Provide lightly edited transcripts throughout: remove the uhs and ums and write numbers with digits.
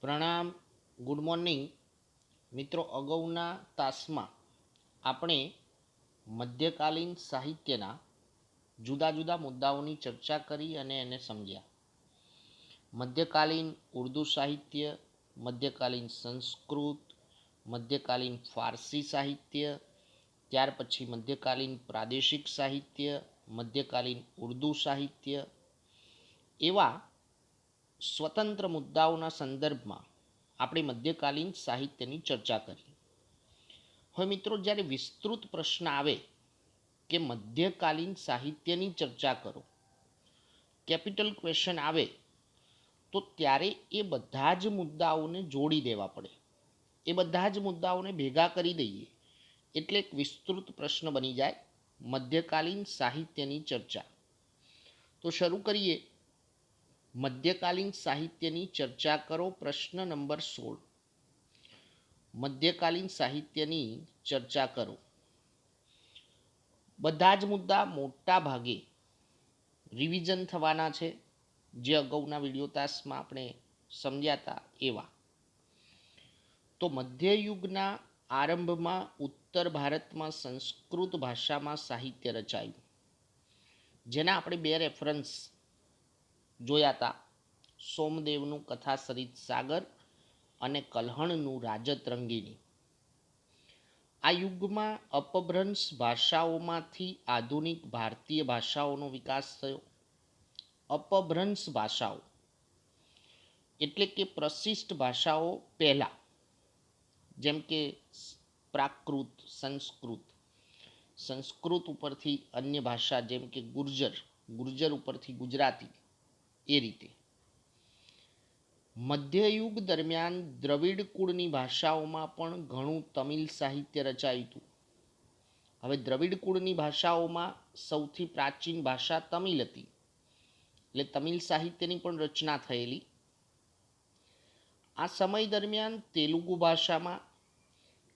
પ્રણામ. Good morning મિત્રો. અગાઉના તાસમાં આપણે મધ્યકાલીન સાહિત્યના જુદા જુદા મુદ્દાઓની ચર્ચા કરી અને એને સમજ્યા. મધ્યકાલીન ઉર્દુ સાહિત્ય, મધ્યકાલીન સંસ્કૃત, મધ્યકાલીન ફારસી સાહિત્ય, ત્યાર પછી મધ્યકાલીન પ્રાદેશિક સાહિત્ય, મધ્યકાલીન ઉર્દુ સાહિત્ય, એવા સ્વતંત્ર મુદ્દાઓના સંદર્ભમાં આપણે મધ્યકાલીન સાહિત્યની ચર્ચા કરી. હવે મિત્રો, જ્યારે વિસ્તૃત પ્રશ્ન આવે કે મધ્યકાલીન સાહિત્યની ચર્ચા કરો, કેપિટલ ક્વેશ્ચન આવે, તો ત્યારે એ બધા જ મુદ્દાઓને જોડી દેવા પડે. એ બધા જ મુદ્દાઓને ભેગા કરી દઈએ એટલે એક વિસ્તૃત પ્રશ્ન બની જાય, મધ્યકાલીન સાહિત્યની ચર્ચા. તો શરૂ કરીએ. મધ્યકાલીન સાહિત્યની ચર્ચા કરો. પ્રશ્ન નંબર 16. મધ્યકાલીન સાહિત્યની ચર્ચા કરો. બધા જ મુદ્દા મોટા ભાગે રિવિઝન થવાના છે, જે અગાઉના વિડીયો તાસમાં આપણે સમજ્યા હતા એવા. તો મધ્યયુગના આરંભમાં ઉત્તર ભારતમાં સંસ્કૃત ભાષામાં સાહિત્ય રચાયું, જેના આપણે બે રેફરન્સ જોયા હતા: સોમદેવનું કથાસરિત સાગર અને કલ્હણનું રાજતરંગીણી. આ યુગમાં અપભ્રંશ ભાષાઓમાંથી આધુનિક ભારતીય ભાષાઓનો વિકાસ થયો. અપભ્રંશ ભાષાઓ એટલે કે પ્રશિષ્ટ ભાષાઓ પહેલાં, જેમ કે પ્રાકૃત, સંસ્કૃત, સંસ્કૃત ઉપરથી અન્ય ભાષા જેમ કે ગુર્જર, ગુર્જર ઉપરથી ગુજરાતી, એ રીતે. મધ્યયુગ દરમિયાન દ્રવિડ કુળની ભાષાઓમાં પણ ઘણું તમિલ સાહિત્ય રચાયું હતું. હવે દ્રવિડ કુળની ભાષાઓમાં સૌથી પ્રાચીન ભાષા તમિલ હતી, એટલે તમિલ સાહિત્યની પણ રચના થયેલી. આ સમય દરમિયાન તેલુગુ ભાષામાં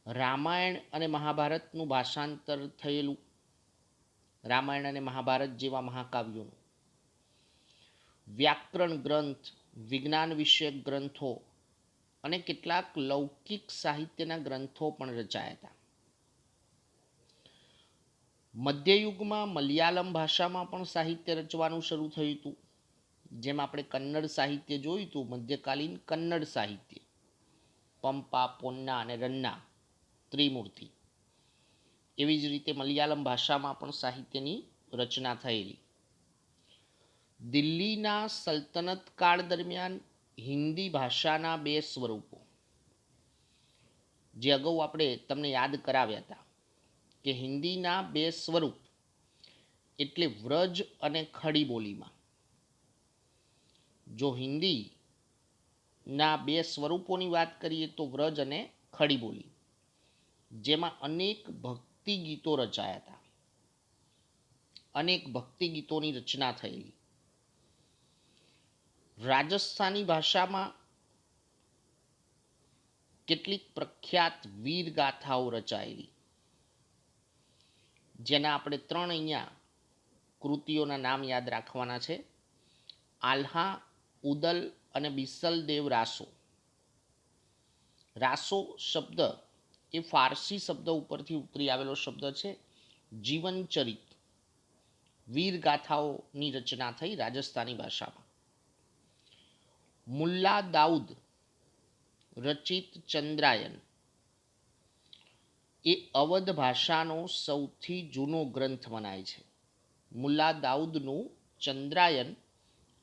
રામાયણ અને મહાભારતનું ભાષાંતર થયેલું, રામાયણ અને મહાભારત જેવા મહાકાવ્યોનું. વ્યાકરણ ગ્રંથ, વિજ્ઞાન વિષયક ગ્રંથો અને કેટલાક લૌકિક સાહિત્યના ગ્રંથો પણ રચાયા હતા. મધ્યયુગમાં મલયાલમ ભાષામાં પણ સાહિત્ય રચવાનું શરૂ થયું હતું. જેમ આપણે કન્નડ સાહિત્ય જોયું હતું, મધ્યકાલીન કન્નડ સાહિત્ય, પંપા, પોન્ના અને રન્ના ત્રિમૂર્તિ. એવી જ રીતે મલયાલમ ભાષામાં પણ સાહિત્યની રચના થયેલી. દિલ્હીના સલ્તનત કાળ દરમિયાન હિન્દી ભાષાના બે સ્વરૂપો, જે અગાઉ આપણે તમને યાદ કરાવ્યા હતા કે હિન્દીના બે સ્વરૂપ એટલે વ્રજ અને ખડી બોલીમાં. જો હિન્દીના બે સ્વરૂપોની વાત કરીએ તો વ્રજ અને ખડી બોલી, જેમાં અનેક ભક્તિ ગીતો રચાયા હતા, અનેક ભક્તિ ગીતોની રચના થયેલી. રાજસ્થાની ભાષામાં કેટલીક પ્રખ્યાત વીર ગાથાઓ રચાયેલી, જેના આપણે 3 અહીંયા કૃતિઓના નામ યાદ રાખવાના છે: આલ્હા, ઉદલ અને બિસલ દેવ રાસો. રાસો શબ્દ એ ફારસી શબ્દ ઉપરથી ઉતરી આવેલો શબ્દ છે. જીવનચરિત, વીર ગાથાઓની રચના થઈ રાજસ્થાની ભાષામાં. મુલ્લા દાઉદ રચિત ચંદ્રાયન એ અવધ ભાષાનો સૌથી જૂનો ગ્રંથ મનાય છે. મુલ્લા દાઉદનું ચંદ્રાયન,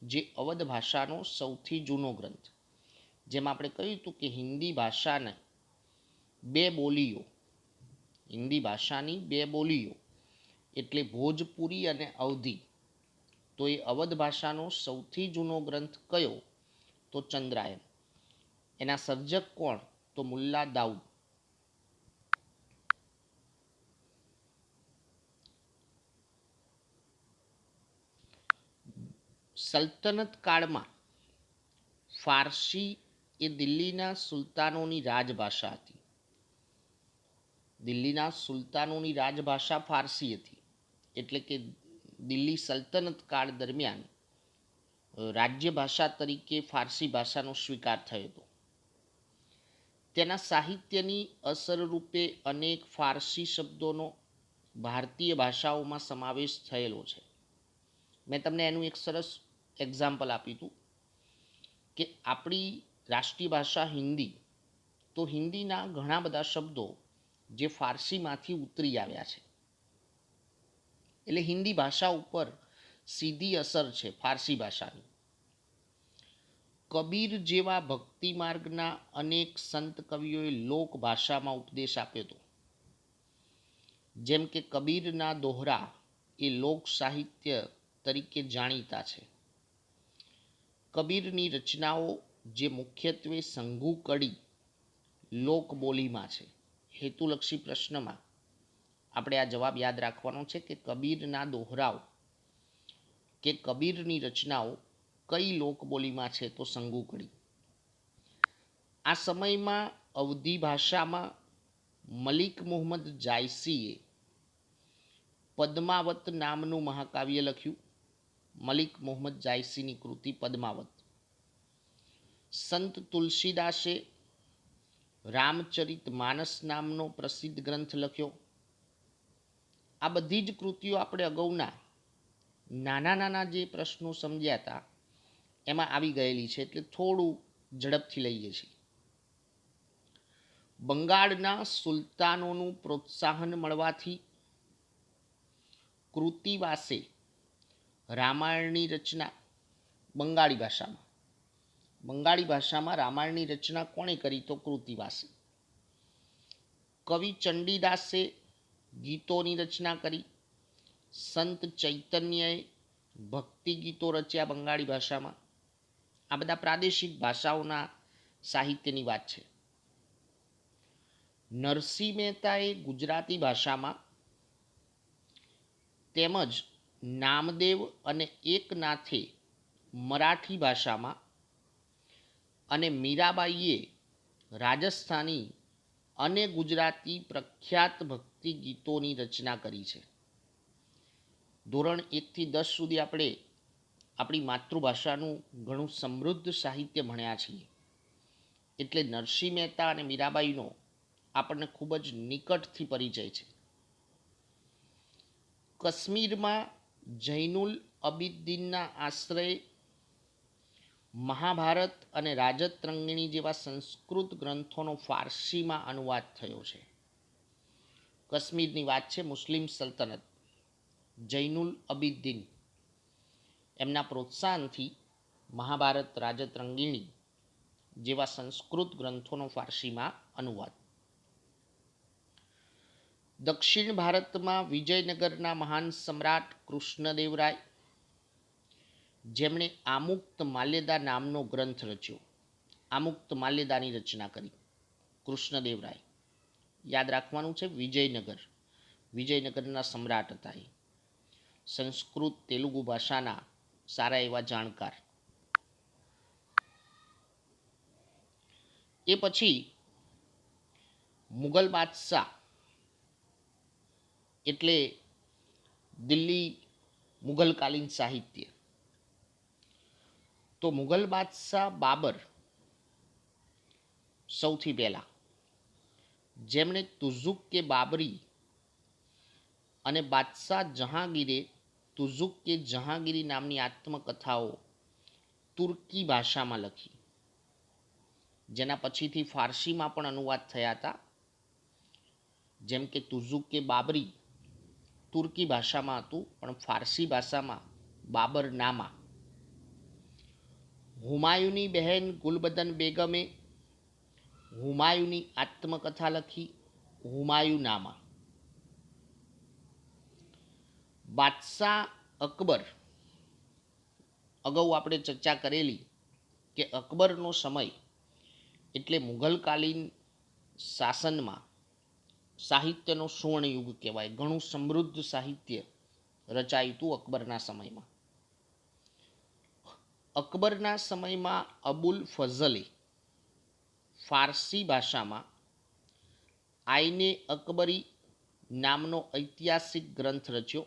જે અવધ ભાષાનો સૌથી જૂનો ગ્રંથ. જેમ આપણે કહ્યું હતું કે હિન્દી ભાષાને બે બોલીઓ, હિન્દી ભાષાની બે બોલીઓ એટલે ભોજપુરી અને અવધી. તો એ અવધ ભાષાનો સૌથી જૂનો ગ્રંથ કયો? તો ચંદ્રાયન. એના સર્જક કોણ? તો મુલ્લા દાઉદ. સલ્તનત કાળમાં ફારસી એ દિલ્હીના સુલતાનોની રાજભાષા હતી. દિલ્હીના સુલતાનોની રાજભાષા ફારસી હતી. એટલે કે દિલ્હી સલ્તનત કાળ દરમિયાન રાજ્ય ભાષા તરીકે ફારસી ભાષાનો સ્વીકાર થયો હતો. તેના સાહિત્યની અસર રૂપે અનેક ફારસી શબ્દોનો ભારતીય ભાષાઓમાં સમાવેશ થયેલો છે. મેં તમને એનું એક સરસ એક્ઝામ્પલ આપ્યું હતું કે આપણી રાષ્ટ્રીય ભાષા હિન્દી, તો હિન્દીના ઘણા બધા શબ્દો જે ફારસીમાંથી ઉતરી આવ્યા છે, એટલે હિન્દી ભાષા ઉપર સીધી અસર છે ફારસી ભાષાની. કબીર જેવા ભક્તિ માર્ગના અનેક સંત કવિઓએ લોક ભાષામાં ઉપદેશ આપ્યો હતો. જેમ કે કબીરના દોહરા એ લોક સાહિત્ય તરીકે જાણીતા છે. કબીરની રચનાઓ જે મુખ્યત્વે સંઘુ કડી લોક બોલીમાં છે. હેતુલક્ષી પ્રશ્નમાં આપણે આ જવાબ યાદ રાખવાનો છે કે કબીરના દોહરાઓ કે કબીરની રચનાઓ કઈ લોકબોલીમાં છે, તો સંઘુ કડી. આ સમયમાં અવધી ભાષામાં મલિક મુહમ્મદ જાયસીએ પદ્માવત નામનું મહાકાવ્ય લખ્યું. મલિક મુહમ્મદ જાયસીની કૃતિ પદ્માવત. સંત તુલસીદાસે રામચરિત માનસ નામનો પ્રસિદ્ધ ગ્રંથ લખ્યો. આ બધી જ કૃતિઓ આપણે અગાઉના નાના નાના જે પ્રશ્નો સમજ્યા હતા એમાં આવી ગયેલી છે, એટલે થોડું ઝડપથી લઈએ છીએ. બંગાળના સુલતાનોનું પ્રોત્સાહન મળવાથી કૃતિવાસે રામાયણની રચના બંગાળી ભાષામાં રામાયણની રચના કોણે કરી, તો કૃતિવાસે. કવિ ચંડીદાસે ગીતોની રચના કરી. સંત ચૈતન્યએ ભક્તિ ગીતો રચ્યા બંગાળી ભાષામાં. આ બધા પ્રાદેશિક ભાષાઓના સાહિત્યની વાત છે. નરસિંહ મહેતાએ ગુજરાતી ભાષામાં તેમજ નામદેવ અને એકનાથે મરાઠી ભાષામાં અને મીરાબાઈએ રાજસ્થાની અને ગુજરાતી પ્રખ્યાત ભક્તિ ગીતોની રચના કરી છે. ધોરણ 1 થી 10 સુધી આપણે આપણી માતૃભાષાનું ઘણું સમૃદ્ધ સાહિત્ય ભણ્યા છીએ, એટલે નરસિંહ મહેતા અને મીરાબાઈનો આપણને ખૂબ જ નિકટથી પરિચય છે. કાશ્મીરમાં જૈનુલ અબિદીનના આશ્રય મહાભારત અને રાજતરંગિણી જેવા સંસ્કૃત ગ્રંથોનો ફારસીમાં અનુવાદ થયો છે. કાશ્મીરની વાત છે. મુસ્લિમ સલ્તનત જૈનુલ અબિદીન એમના પ્રોત્સાહનથી મહાભારત, રાજતરંગિણી જેવા સંસ્કૃત ગ્રંથોનો ફારસીમાં અનુવાદ. દક્ષિણ ભારતમાં વિજયનગરના મહાન સમ્રાટ કૃષ્ણદેવરાય, જેમણે આમુક્ત માલ્યદા નામનો ગ્રંથ રચ્યો. આમુક્ત માલ્યદાની રચના કરી કૃષ્ણદેવરાય. યાદ રાખવાનું છે, વિજયનગરના સમ્રાટ હતા. એ સંસ્કૃત તેલુગુ ભાષાના સારા એવા જાણકાર. એ પછી મુગલ બાદશાહ એટલે દિલ્હી મુગલકાલીન સાહિત્ય, તો મુગલ બાદશાહ બાબર સૌથી પહેલા, જેમણે તુઝુક કે બાબરી અને બાદશાહ જહાંગીરે તુઝુક કે જહાંગીરી નામની આત્મકથાઓ તુર્કી ભાષામાં લખી, જેના પછીથી ફારસીમાં પણ અનુવાદ થયા હતા. જેમ કે તુઝુક કે બાબરી તુર્કી ભાષામાં હતું, પણ ફારસી ભાષામાં બાબરનામા. હુમાયુની બહેન ગુલબદન બેગમે હુમાયુની આત્મકથા લખી, હુમાયુનામા. બાદશાહ અકબર, અગાઉ આપણે ચર્ચા કરેલી કે અકબરનો સમય એટલે મુઘલકાલીન શાસનમાં સાહિત્યનો સુવર્ણયુગ કહેવાય. ઘણું સમૃદ્ધ સાહિત્ય રચાયું હતું અકબરના સમયમાં. અકબરના સમયમાં અબુલ ફઝલે ફારસી ભાષામાં આઈને અકબરી નામનો ઐતિહાસિક ગ્રંથ રચ્યો.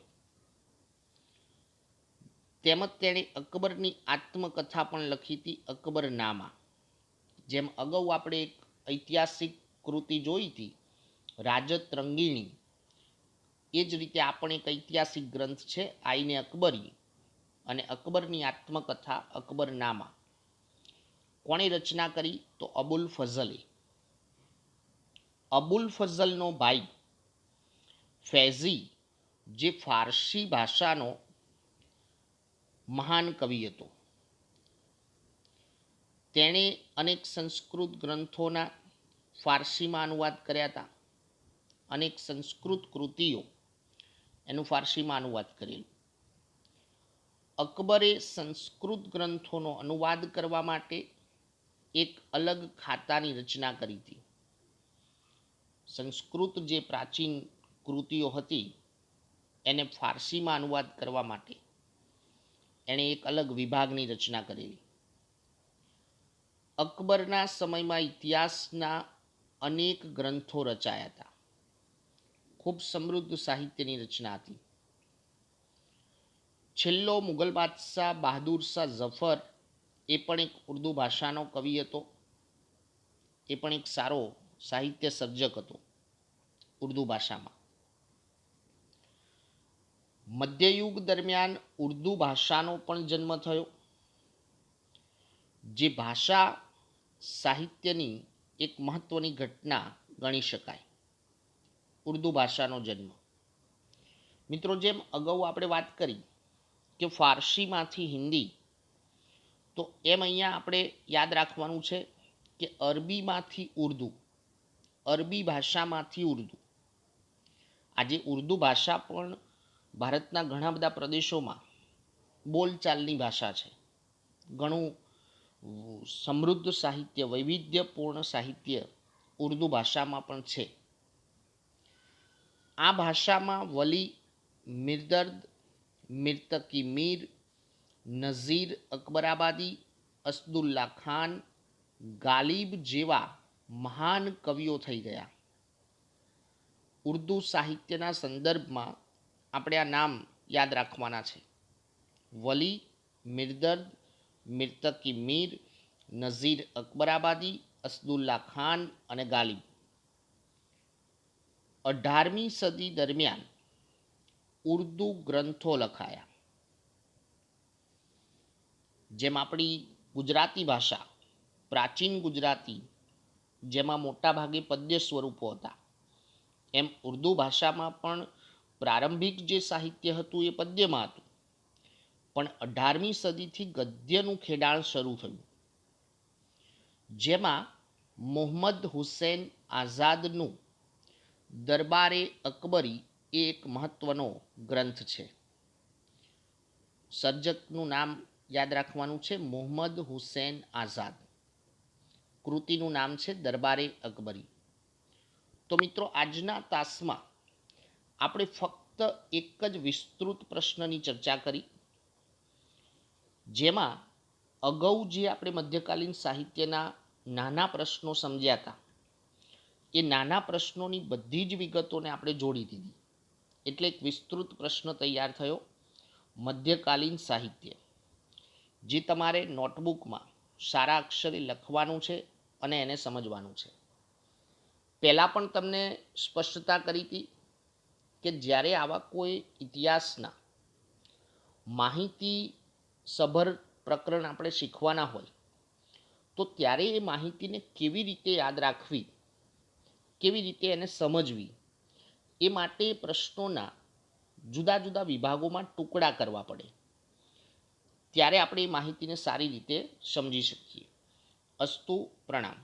તેમજ તેણે અકબરની આત્મકથા પણ લખી હતી, અકબરનામા. જેમ અગાઉ આપણે એક ઐતિહાસિક કૃતિ જોઈ હતી રાજતરંગીણી, એ જ રીતે આ પણ એક ઐતિહાસિક ગ્રંથ છે આઈને અકબરી, અને અકબરની આત્મકથા અકબરનામા. કોણે રચના કરી? તો અબુલ ફઝલે. અબુલ ફઝલનો ભાઈ ફૈઝી, જે ફારસી ભાષાનો મહાન કવિ હતો, તેણે અનેક સંસ્કૃત ગ્રંથોના ફારસીમાં અનુવાદ કર્યા હતા. અનેક સંસ્કૃત કૃતિઓ એનું ફારસીમાં અનુવાદ કરેલું. અકબરે સંસ્કૃત ગ્રંથોનો અનુવાદ કરવા માટે એક અલગ ખાતાની રચના કરી હતી. સંસ્કૃત જે પ્રાચીન કૃતિઓ હતી એને ફારસીમાં અનુવાદ કરવા માટે એણે એક અલગ વિભાગની રચના કરેલી. અકબરના સમયમાં ઇતિહાસના અનેક ગ્રંથો રચાયા હતા. ખૂબ સમૃદ્ધ સાહિત્યની રચના હતી. છેલ્લો મુગલ બાદશાહ બહાદુર શાહ ઝફર એ પણ એક ઉર્દુ ભાષાનો કવિ હતો. એ પણ એક સારો સાહિત્ય સર્જક હતો ઉર્દુ ભાષામાં. મધ્યયુગ દરમિયાન ઉર્દુ ભાષાનો પણ જન્મ થયો, જે ભાષા સાહિત્યની એક મહત્વની ઘટના ગણી શકાય. ઉર્દુ ભાષાનો જન્મ. મિત્રો, જેમ અગાઉ આપણે વાત કરી કે ફારસીમાંથી હિન્દી, તો એમ અહીંયા આપણે યાદ રાખવાનું છે કે અરબીમાંથી ઉર્દુ, અરબી ભાષામાંથી ઉર્દુ. આજે ઉર્દુ ભાષા પણ ભારતના ઘણા બધા પ્રદેશોમાં બોલચાલની ભાષા છે. ઘણું સમૃદ્ધ સાહિત્ય, વૈવિધ્યપૂર્ણ સાહિત્ય ઉર્દુ ભાષામાં પણ છે. આ ભાષામાં વલી, મિર્દર્દ, મિર્તકી મીર, નઝીર અકબરાબાદી, અસદુલ્લા ખાન, ગાલિબ જેવા મહાન કવિઓ થઈ ગયા. ઉર્દુ સાહિત્યના સંદર્ભમાં આપણે આ નામ યાદ રાખવાના છે: વલી, મિર્દર્દ, મિર્તકી મીર, નઝીર અકબરાબાદી, અસદુલ્લા ખાન અને ગાલિબ. 18મી સદી દરમિયાન ઉર્દુ ગ્રંથો લખાયા. જેમ આપણી ગુજરાતી ભાષા, પ્રાચીન ગુજરાતી, જેમાં મોટાભાગે પદ્ય સ્વરૂપો હતા, એમ ઉર્દુ ભાષામાં પણ પ્રારંભિક જે સાહિત્ય હતું એ પદ્યમાં હતું. પણ 18મી સદીથી ગદ્યનું ખેડાણ શરૂ થયું, જેમાં મોહમ્મદ હુસૈન આઝાદનું દરબારે અકબરી એ એક મહત્વનો ગ્રંથ છે. સર્જકનું નામ યાદ રાખવાનું છે: મોહમ્મદ હુસૈન આઝાદ. કૃતિનું નામ છે દરબારે અકબરી. તો મિત્રો, આજના તાસમાં આપણે ફક્ત એક જ વિસ્તૃત પ્રશ્નની ચર્ચા કરી, જેમાં અગાઉ જે આપણે મધ્યકાલીન સાહિત્યના નાના પ્રશ્નો સમજ્યા હતા, એ નાના પ્રશ્નોની બધી જ વિગતોને આપણે જોડી દીધી. એટલે એક વિસ્તૃત પ્રશ્ન તૈયાર થયો, મધ્યકાલીન સાહિત્ય, જે તમારે નોટબુકમાં સારા અક્ષરે લખવાનું છે અને એને સમજવાનું છે. પહેલાં પણ તમને સ્પષ્ટતા કરી હતી કે જ્યારે આવા કોઈ ઇતિહાસના માહિતી સભર પ્રકરણ આપણે શીખવાના હોય, તો ત્યારે એ માહિતીને કેવી રીતે યાદ રાખવી, કેવી રીતે એને સમજવી, એ માટે પ્રશ્નોના જુદા જુદા વિભાગોમાં ટુકડા કરવા પડે. ત્યારે આપણે એ માહિતીને સારી રીતે સમજી શકીએ. અસ્તુ, પ્રણામ.